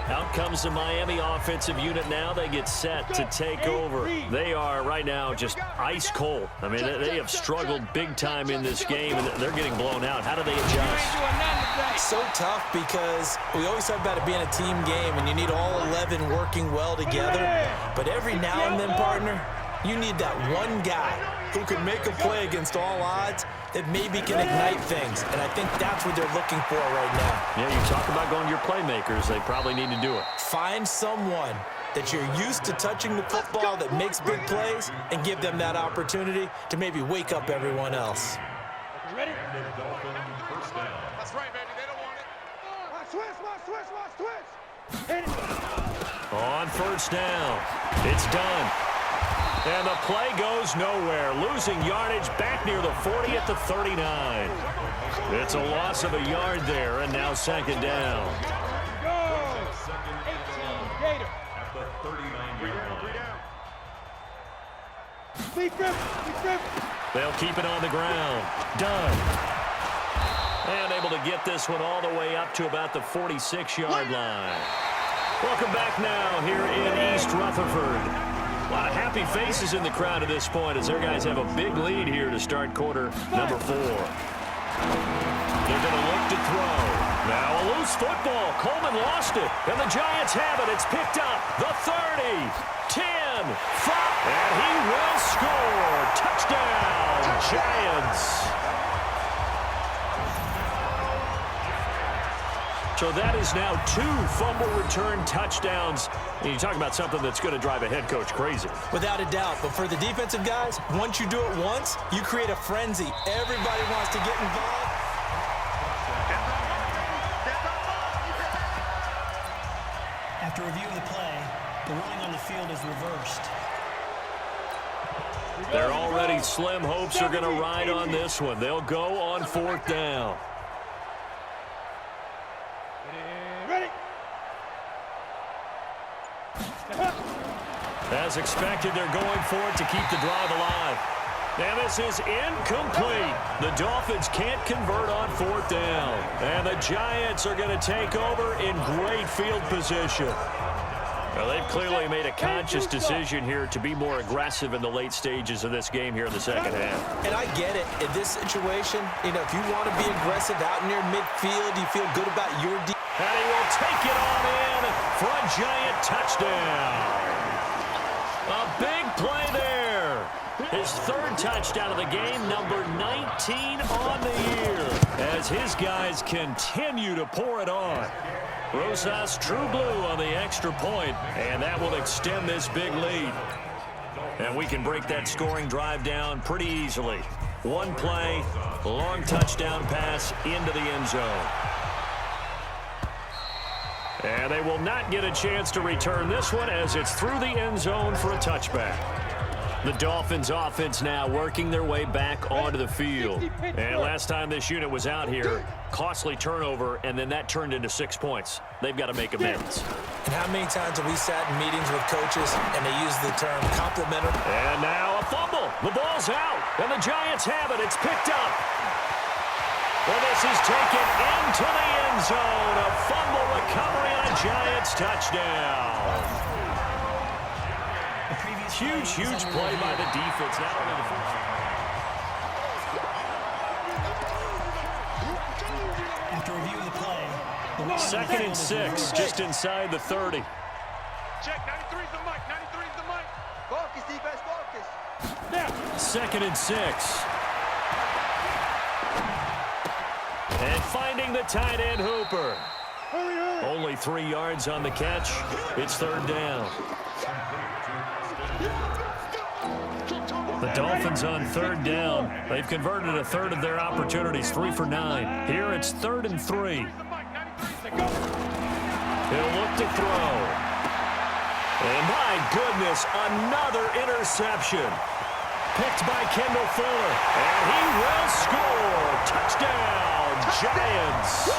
Out comes the Miami offensive unit now. They get set to take over. They are right now just ice cold. I mean, they have struggled big time in this game, and they're getting blown out. How do they adjust? So tough because we always talk about it being a team game, and you need all 11 working well together. But every now and then, partner, you need that one guy who can make a play against all odds that maybe can ignite things. And I think that's what they're looking for right now. Yeah, you talk about going to your playmakers. They probably need to do it. Find someone that you're used to touching the football that makes big plays and give them that opportunity to maybe wake up everyone else. Ready? That's right, baby. They don't want it. Watch switch. Hit it. On 1st down. It's done. And the play goes nowhere. Losing yardage back near the 40 at the 39. It's a loss of a yard there, and now 2nd down. Go! 18, Gator. At the 39-yard line. Defense. They'll keep it on the ground. Done. And able to get this one all the way up to about the 46-yard line. Welcome back now here in East Rutherford. A lot of happy faces in the crowd at this point as their guys have a big lead here to start quarter number 4. They're going to look to throw. Now a loose football. Coleman lost it. And the Giants have it. It's picked up. The 30, 10, 5. And he will score. Touchdown, Giants. So that is now 2 fumble return touchdowns. And you talk about something that's going to drive a head coach crazy. Without a doubt. But for the defensive guys, once you do it once, you create a frenzy. Everybody wants to get involved. After review of the play, the ruling on the field is reversed. Their already slim hopes are going to ride on this one. They'll go on 4th down. As expected, they're going for it to keep the drive alive. And this is incomplete. The Dolphins can't convert on 4th down. And the Giants are going to take over in great field position. Well, they've clearly made a conscious decision here to be more aggressive in the late stages of this game here in the second half. And I get it. In this situation, you know, if you want to be aggressive out near midfield, you feel good about your defense. And he will take it on in for a Giant touchdown. A big play there. His 3rd touchdown of the game, number 19 on the year, as his guys continue to pour it on. Rosas true blue on the extra point, and that will extend this big lead. And we can break that scoring drive down pretty easily. 1 play, long touchdown pass into the end zone. And they will not get a chance to return this one as it's through the end zone for a touchback. The Dolphins offense now working their way back onto the field. And last time this unit was out here, costly turnover, and then that turned into 6 points. They've got to make amends. And how many times have we sat in meetings with coaches and they use the term complimentary? And now a fumble. The ball's out, and the Giants have it. It's picked up. Well, this is taken into the end zone. A fumble recovery on a Giants touchdown. Huge play by the defense. Not only the first. After review of the play, the ruling on the 2nd field and is 6, reversed. just inside the 30. Check, 93's the mic, 93's the mic. Focus, defense, focus. Now, 2nd and 6. And finding the tight end Hooper. Only 3 yards on the catch. It's 3rd down. The Dolphins on 3rd down. They've converted a 1/3 of their opportunities, 3 for 9. Here it's 3rd and 3. He'll look to throw. And my goodness, another interception. Picked by Kendall Fuller. And he will score. Touchdown, Giants.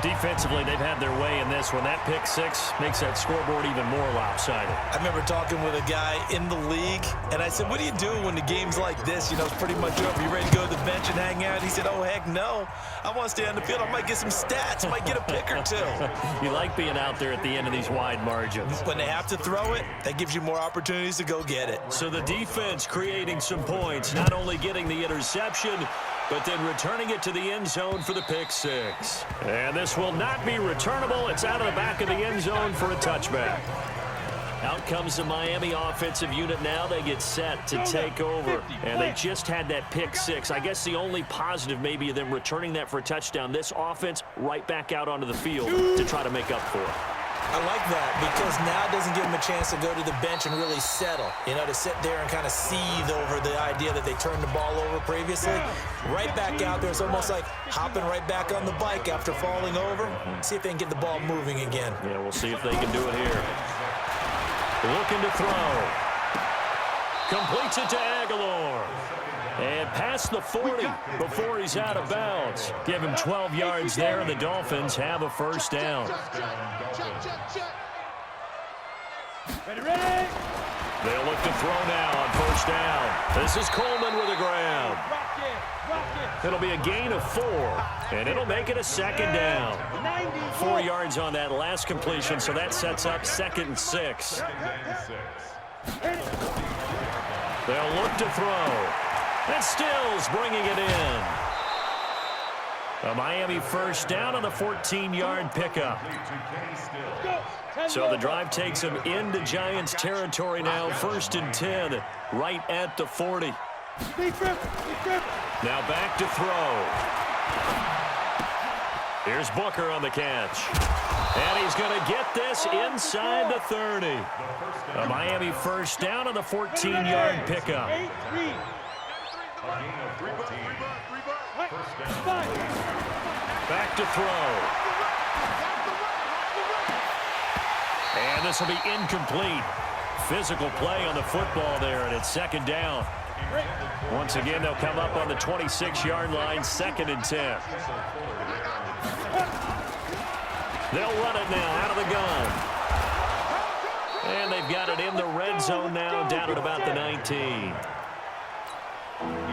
Defensively, they've had their way in this one. That pick 6 makes that scoreboard even more lopsided. I remember talking with a guy in the league, and I said, what do you do when the game's like this? You know, it's pretty much over. You ready to go to the bench and hang out? He said, oh, heck no. I want to stay on the field. I might get some stats. I might get a pick or 2. You like being out there at the end of these wide margins. When they have to throw it, that gives you more opportunities to go get it. So the defense creating some points, not only getting the interception, but then returning it to the end zone for the pick 6. And this will not be returnable. It's out of the back of the end zone for a touchback. Out comes the Miami offensive unit now. They get set to take over. And they just had that pick 6. I guess the only positive maybe of them returning that for a touchdown. This offense right back out onto the field to try to make up for it. I like that because now it doesn't give them a chance to go to the bench and really settle. You know, to sit there and kind of seethe over the idea that they turned the ball over previously. Right back out there. It's almost like hopping right back on the bike after falling over. See if they can get the ball moving again. Yeah, we'll see if they can do it here. Looking to throw. Completes it to Aguilar. And past the 40 before he's out of bounds. Give him 12 yards there, and the Dolphins have a first down. Ready, ready! They'll look to throw now on first down. This is Coleman with a grab. It'll be a gain of 4, and it'll make it a second down. 4 yards on that last completion, so that sets up 2nd and 6. They'll look to throw. And Stills bringing it in. A Miami first down on the 14-yard pickup. So the drive takes them into Giants territory now, 1st and 10, right at the 40. Now back to throw. Here's Booker on the catch. And he's going to get this inside the 30. A Miami first down on the 14-yard pickup. Back to throw. And this will be incomplete. Physical play on the football there, and it's 2nd down. Once again, they'll come up on the 26-yard line, 2nd and 10. They'll run it now out of the gun. And they've got it in the red zone now, down at about the 19.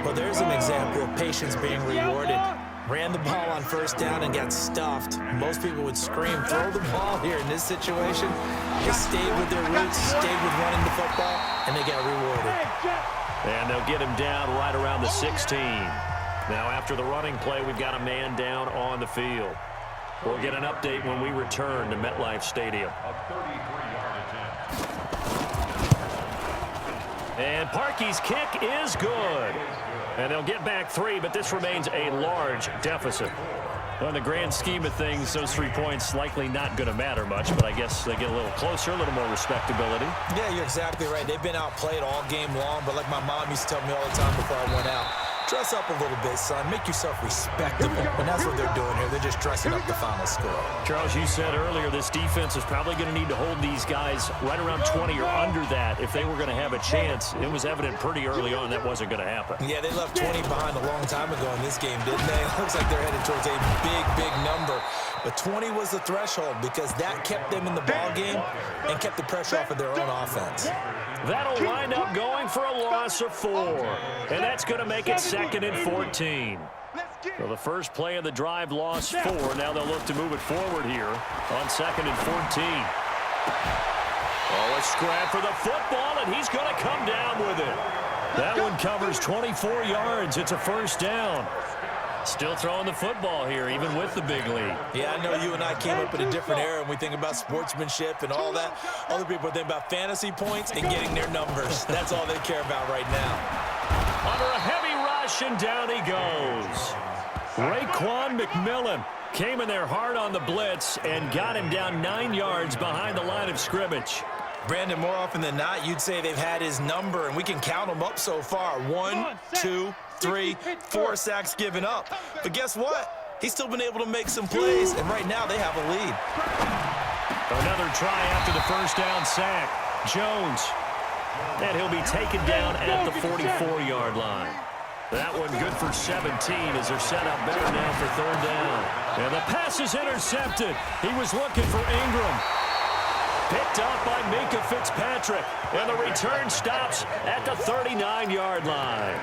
Well, there's an example of patience being rewarded. Ran the ball on first down and got stuffed. Most people would scream, throw the ball here. In this situation, they stayed with their roots, stayed with running the football, and they got rewarded. And they'll get him down right around the 16. Now, after the running play, we've got a man down on the field. We'll get an update when we return to MetLife Stadium. And Parkey's kick is good. And they'll get back 3, but this remains a large deficit. Well, in the grand scheme of things, those 3 points likely not going to matter much, but I guess they get a little closer, a little more respectability. Yeah, you're exactly right. They've been outplayed all game long, but like my mom used to tell me all the time before I went out, dress up a little bit, son. Make yourself respectable. And that's what they're doing here. They're just dressing up the final score. Charles, you said earlier this defense is probably going to need to hold these guys right around 20 or under that if they were going to have a chance. It was evident pretty early on that wasn't going to happen. Yeah, they left 20 behind a long time ago in this game, didn't they? It looks like they're headed towards a big number. But 20 was the threshold because that kept them in the ball game and kept the pressure off of their own offense. That'll wind up going for a loss of 4. And that's going to make it 2nd and 14. So the first play of the drive lost 4. Now they'll look to move it forward here on 2nd and 14. Oh, a scrap for the football, and he's going to come down with it. That one covers 24 yards. It's a first down. Still throwing the football here, even with the big lead. Yeah, I know you and I came up in a different era, and we think about sportsmanship and all that. Other people think about fantasy points and getting their numbers. That's all they care about right now. Under a heavy rush, and down he goes. Raekwon McMillan came in there hard on the blitz and got him down 9 yards behind the line of scrimmage. Brandon, more often than not, you'd say they've had his number, and we can count them up so far. 1, 2, 3, 4 sacks given up. But guess what? He's still been able to make some plays, and right now they have a lead. Another try after the first down sack. Jones. And he'll be taken down at the 44-yard line. That one good for 17 as they're set up better now for 3rd down. And the pass is intercepted. He was looking for Ingram. Picked up by Minkah Fitzpatrick. And the return stops at the 39-yard line.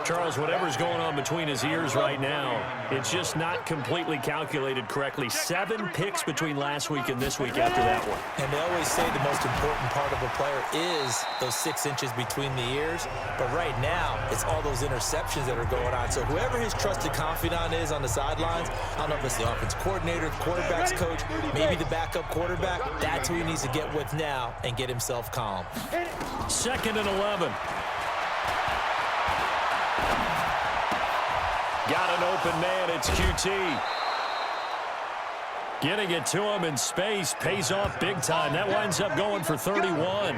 Charles, whatever's going on between his ears right now, it's just not completely calculated correctly. 7 picks between last week and this week after that one. And they always say the most important part of a player is those 6 inches between the ears. But right now, it's all those interceptions that are going on. So whoever his trusted confidant is on the sidelines, I don't know if it's the offense coordinator, the quarterback's coach, maybe the backup quarterback, that's who he needs to get with now and get himself calm. 2nd and 11. Got an open man, it's QT. Getting it to him in space pays off big time. That winds up going for 31.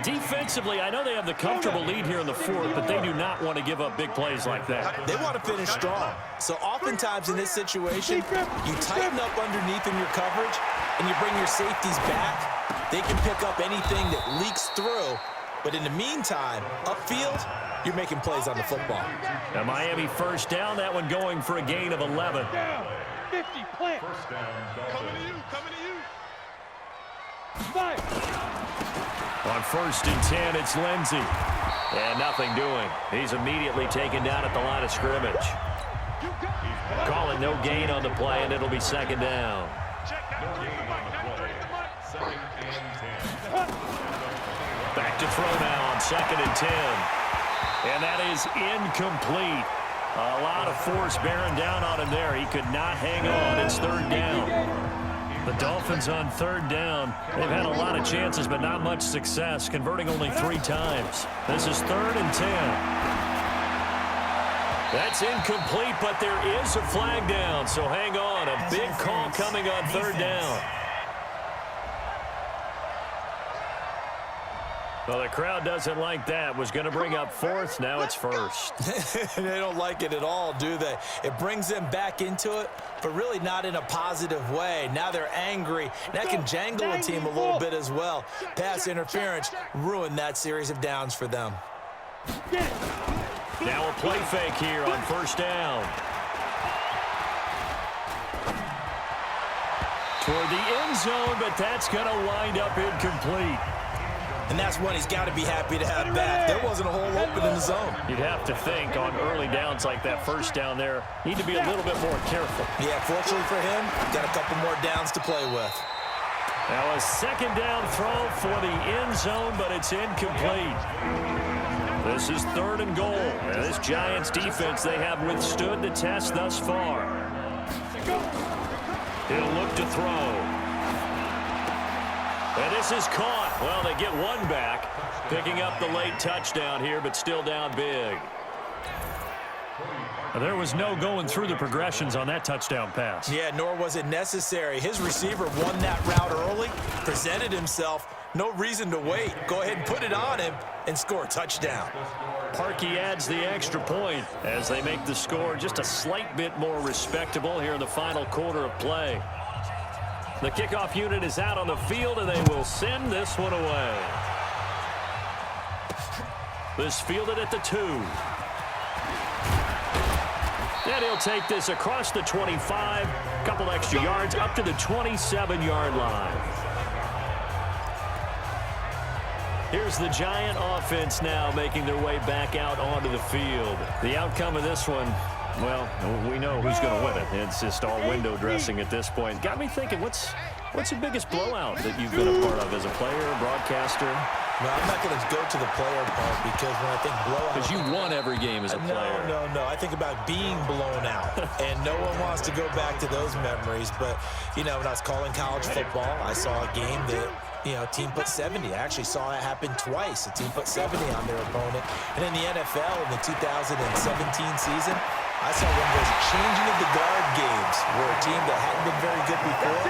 Defensively, I know they have the comfortable lead here in the 4th, but they do not want to give up big plays like that. They want to finish strong. So oftentimes in this situation, you tighten up underneath in your coverage, and you bring your safeties back. They can pick up anything that leaks through. But in the meantime, upfield, you're making plays on the football. Now Miami first down, that one going for a gain of 11. 50, plant. Coming to you, coming to you. 5. On 1st and 10, it's Lindsey. And nothing doing. He's immediately taken down at the line of scrimmage. Calling no gain on the play, and it'll be 2nd down. Back to throw now on 2nd and 10. And that is incomplete. A lot of force bearing down on him there. He could not hang on. It's 3rd down. The Dolphins on 3rd down. They've had a lot of chances, but not much success, converting only 3 times. This is 3rd and 10. That's incomplete, but there is a flag down, so hang on. A big call coming on 3rd down. Well, the crowd doesn't like that. Was going to bring up 4th. Now it's 1st. They don't like it at all, do they? It brings them back into it, but really not in a positive way. Now they're angry. That can jangle a team a little bit as well. Pass interference ruined that series of downs for them. Now a play fake here on 1st down. Toward the end zone, but that's going to wind up incomplete. And that's one he's got to be happy to have back. There wasn't a hole open in the zone. You'd have to think on early downs like that 1st down there, need to be a little bit more careful. Yeah, fortunately for him, got a couple more downs to play with. Now a 2nd down throw for the end zone, but it's incomplete. This is 3rd and goal. Now this Giants defense, they have withstood the test thus far. He'll look to throw. And this is caught. Well, they get one back, picking up the late touchdown here, but still down big. There was no going through the progressions on that touchdown pass. Yeah, nor was it necessary. His receiver won that route early, presented himself. No reason to wait. Go ahead and put it on him and score a touchdown. Parkey adds the extra point as they make the score just a slight bit more respectable here in the final quarter of play. The kickoff unit is out on the field, and they will send this one away. This fielded at the 2. And he'll take this across the 25, couple extra yards up to the 27-yard line. Here's the Giant offense now making their way back out onto the field. The outcome of this one, well, we know who's going to win it. It's just all window dressing at this point. Got me thinking, what's the biggest blowout that you've been a part of as a player, broadcaster? No, I'm not going to go to the player part because when I think blowout... Because you won every game as a player. No. I think about being blown out, and no one wants to go back to those memories. But, you know, when I was calling college football, I saw a game that, you know, a team put 70. I actually saw it happen twice. A team put 70 on their opponent. And in the NFL, in the 2017 season, I saw one of those changing of the guard games where a team that hadn't been very good before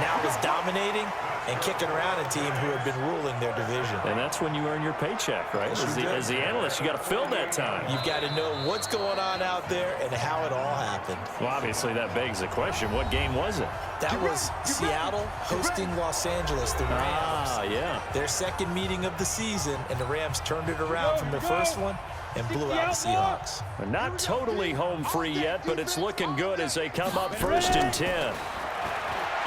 now was dominating and kicking around a team who had been ruling their division. And that's when you earn your paycheck, right? As the analyst, you got to fill that time. You've got to know what's going on out there and how it all happened. Well, obviously, that begs the question, what game was it? That was Seattle hosting Los Angeles, the Rams. Yeah. Their second meeting of the season, and the Rams turned it around from their first one and blew out the Seahawks. They're not totally home free yet, but it's looking good as they come up 1st and 10.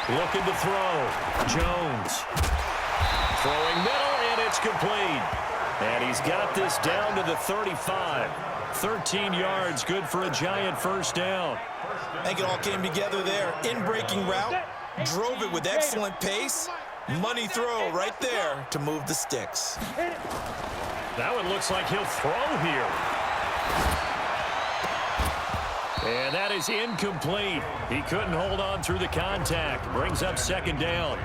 Looking to throw. Jones. Throwing middle, and it's complete. And he's got this down to the 35. 13 yards, good for a Giant 1st down. I think it all came together there. In-breaking route, drove it with excellent pace. Money throw right there to move the sticks. That one looks like he'll throw here. And that is incomplete. He couldn't hold on through the contact. Brings up 2nd down.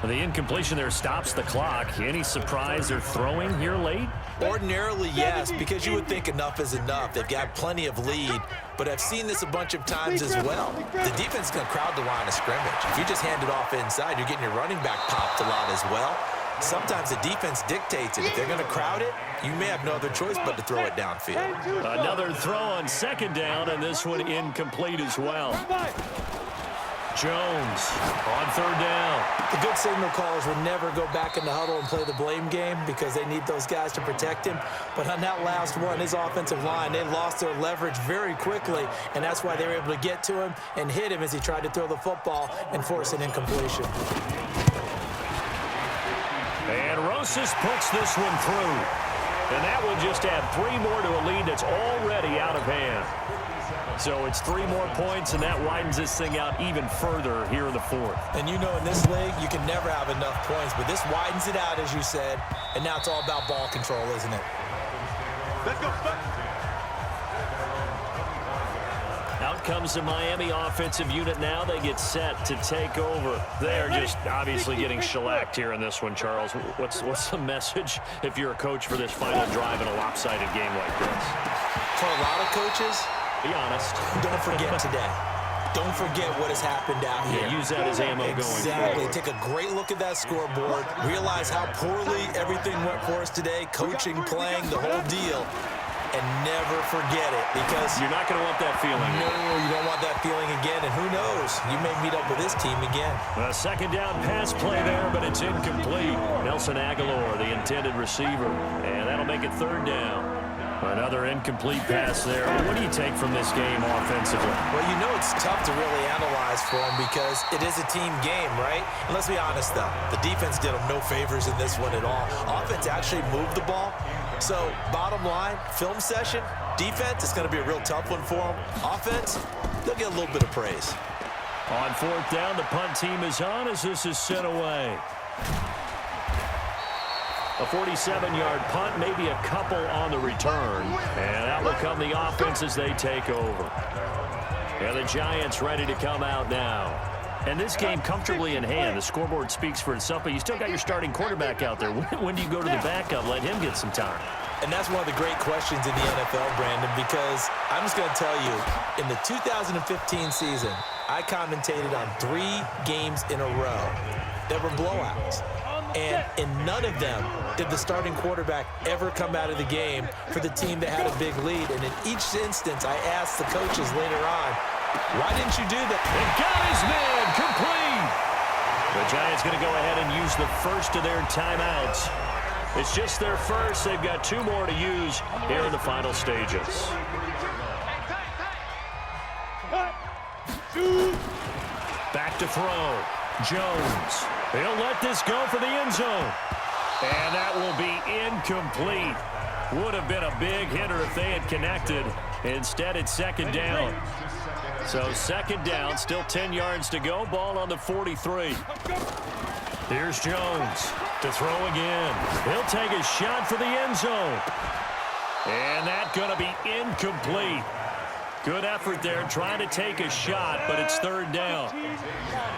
The incompletion there stops the clock. Any surprise they're throwing here late? Ordinarily, yes, because you would think enough is enough. They've got plenty of lead, but I've seen this a bunch of times as well. The defense is going to crowd the line of scrimmage. If you just hand it off inside, you're getting your running back popped a lot as well. Sometimes the defense dictates it. If they're going to crowd it, you may have no other choice but to throw it downfield. Another throw on 2nd down, and this one incomplete as well. Jones on 3rd down. The good signal callers would never go back in the huddle and play the blame game because they need those guys to protect him. But on that last one, his offensive line, they lost their leverage very quickly, and that's why they were able to get to him and hit him as he tried to throw the football and force an incompletion. And run Osmosis puts this one through. And that will just add 3 more to a lead that's already out of hand. So it's 3 more points, and that widens this thing out even further here in the 4th. And you know in this league, you can never have enough points, but this widens it out, as you said, and now it's all about ball control, isn't it? Let's go. Out comes the Miami offensive unit now. They get set to take over. They're just obviously getting shellacked here in this one, Charles. What's the message if you're a coach for this final drive in a lopsided game like this? For a lot of coaches, be honest. Don't forget today. Don't forget what has happened out here. Yeah, use that as ammo going forward. Exactly. Take a great look at that scoreboard. Realize how poorly everything went for us today. Coaching, playing, the whole deal. And never forget it, because you're not going to want that feeling. No, you don't want that feeling again. And who knows? You may meet up with this team again. A second down pass play there, but it's incomplete. Nelson Aguilar, the intended receiver. And that'll make it 3rd down. Another incomplete pass there. What do you take from this game offensively? Well, you know it's tough to really analyze for them because it is a team game, right? And let's be honest, though. The defense did them no favors in this one at all. Offense actually moved the ball. So, bottom line, film session, defense, it's going to be a real tough one for them. Offense, they'll get a little bit of praise. On 4th down, the punt team is on as this is sent away. A 47-yard punt, maybe a couple on the return. And that will come the offense as they take over. And the Giants ready to come out now. And this game comfortably in hand. The scoreboard speaks for itself, but you still got your starting quarterback out there. When do you go to the backup? Let him get some time. And that's one of the great questions in the NFL, Brandon, because I'm just going to tell you, in the 2015 season, I commentated on 3 games in a row that were blowouts. And in none of them did the starting quarterback ever come out of the game for the team that had a big lead. And in each instance, I asked the coaches later on, why didn't you do that? And got his man complete. The Giants going to go ahead and use the first of their timeouts. It's just their first. They've got 2 more to use here in the final stages. Back to throw. Jones. He'll let this go for the end zone. And that will be incomplete. Would have been a big hitter if they had connected. Instead, it's 2nd down. So 2nd down, still 10 yards to go. Ball on the 43. Here's Jones to throw again. He'll take a shot for the end zone. And that's going to be incomplete. Good effort there, trying to take a shot, but it's 3rd down.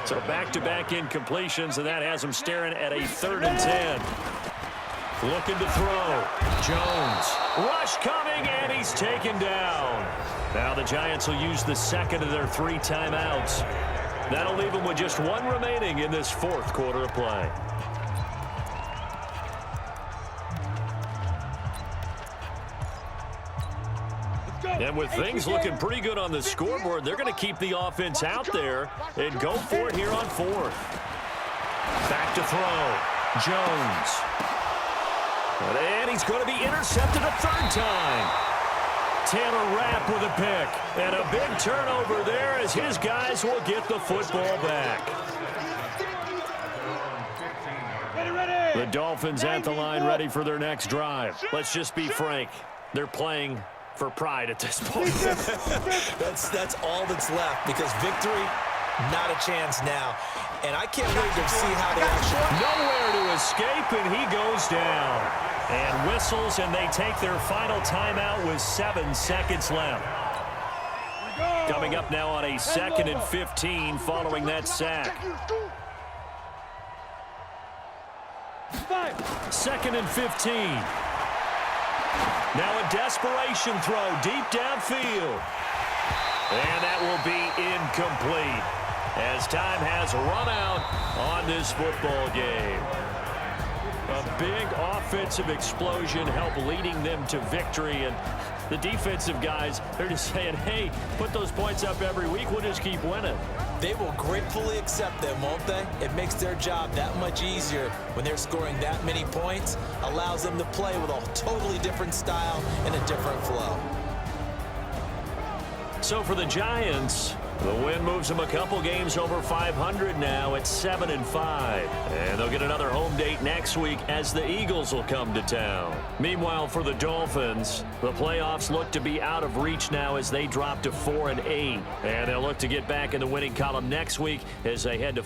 So back-to-back incompletions, and that has him staring at a 3rd and 10. Looking to throw. Jones. Rush coming, and he's taken down. Now the Giants will use the 2nd of their 3 timeouts. That'll leave them with just 1 remaining in this 4th quarter of play. And with things looking pretty good on the scoreboard, they're going to keep the offense out there and go for it here on 4th. Back to throw. Jones. And he's going to be intercepted a 3rd time. Taylor Rapp with a pick. And a big turnover there as his guys will get the football back. The Dolphins at the line ready for their next drive. Let's just be frank. They're playing for pride at this point. That's all that's left, because victory, not a chance now. And I can't wait to see how they actually... Nowhere to escape, and he goes down. And whistles, and they take their final timeout with 7 seconds left. Coming up now on a 2nd and 15 following that sack. 2nd and 15. Now a desperation throw deep downfield. And that will be incomplete as time has run out on this football game. A big offensive explosion helped leading them to victory. And the defensive guys, they're just saying, hey, put those points up every week. We'll just keep winning. They will gratefully accept them, won't they? It makes their job that much easier when they're scoring that many points. Allows them to play with a totally different style and a different flow. So for the Giants, the win moves them a couple games over 500 now at 7-5. And they'll get another home date next week as the Eagles will come to town. Meanwhile, for the Dolphins, the playoffs look to be out of reach now as they drop to 4-8. And they'll look to get back in the winning column next week as they head to